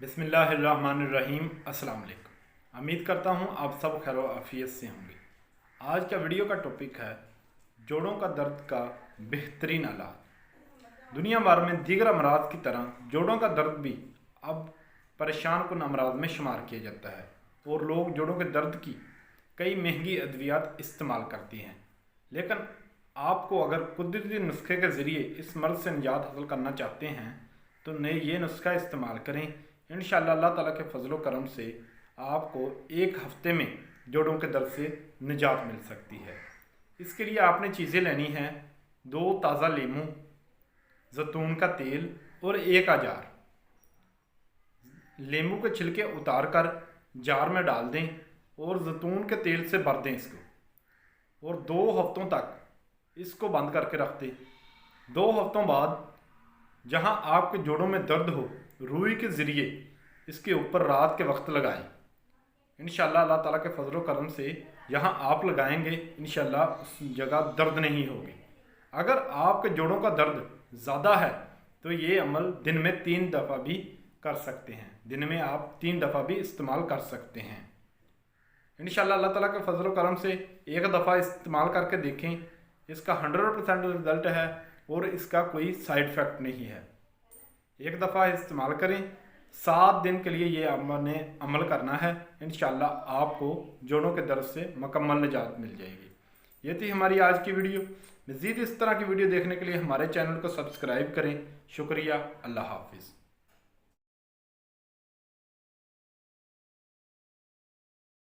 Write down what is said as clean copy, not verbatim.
बिस्मिल्लाहिर्रहमानिर्रहीम। अस्सलाम वालेकुम। उम्मीद करता हूँ आप सब खैर आफियत से होंगे। आज का वीडियो का टॉपिक है जोड़ों का दर्द का बेहतरीन इलाज। दुनिया भर में दीगर अमराज की तरह जोड़ों का दर्द भी अब परेशान कुन अमराज में शुमार किया जाता है और लोग जोड़ों के दर्द की कई महंगी अद्वियात इस्तेमाल करती हैं। लेकिन आपको अगर कुदरती नुस्खे के ज़रिए इस मर्ज़ से निजात हासिल करना चाहते हैं तो नए ये नुस्खा इस्तेमाल करें। इंशाअल्लाह अल्लाह ताला के फजल व करम से आपको एक हफ़्ते में जोड़ों के दर्द से निजात मिल सकती है। इसके लिए आपने चीज़ें लेनी हैं 2 ताज़ा लीमू, जैतून का तेल और 1 अचार। लीमू के छिलके उतार कर जार में डाल दें और जैतून के तेल से भर दें इसको और 2 हफ्तों तक इसको बंद करके रख दें। 2 हफ्तों बाद जहां आपके जोड़ों में दर्द हो, रुई के ज़रिए इसके ऊपर रात के वक्त लगाएं। इंशाअल्लाह अल्लाह ताला के फजल व करम से जहां आप लगाएंगे इंशाअल्लाह उस जगह दर्द नहीं होगी। अगर आपके जोड़ों का दर्द ज़्यादा है तो ये अमल दिन में 3 दफ़ा भी कर सकते हैं। दिन में आप 3 दफ़ा भी इस्तेमाल कर सकते हैं। इंशाअल्लाह अल्लाह ताला के फजल व करम से एक दफ़ा इस्तेमाल करके देखें, इसका 100% रिज़ल्ट है और इसका कोई साइड इफ़ेक्ट नहीं है। एक दफ़ा इस्तेमाल करें, 7 दिन के लिए ये आपने अमल करना है। इंशाअल्लाह आपको जोड़ों के दर्द से मुकम्मल निजात मिल जाएगी। ये थी हमारी आज की वीडियो। मज़ीद इस तरह की वीडियो देखने के लिए हमारे चैनल को सब्सक्राइब करें। शुक्रिया। अल्लाह हाफिज़।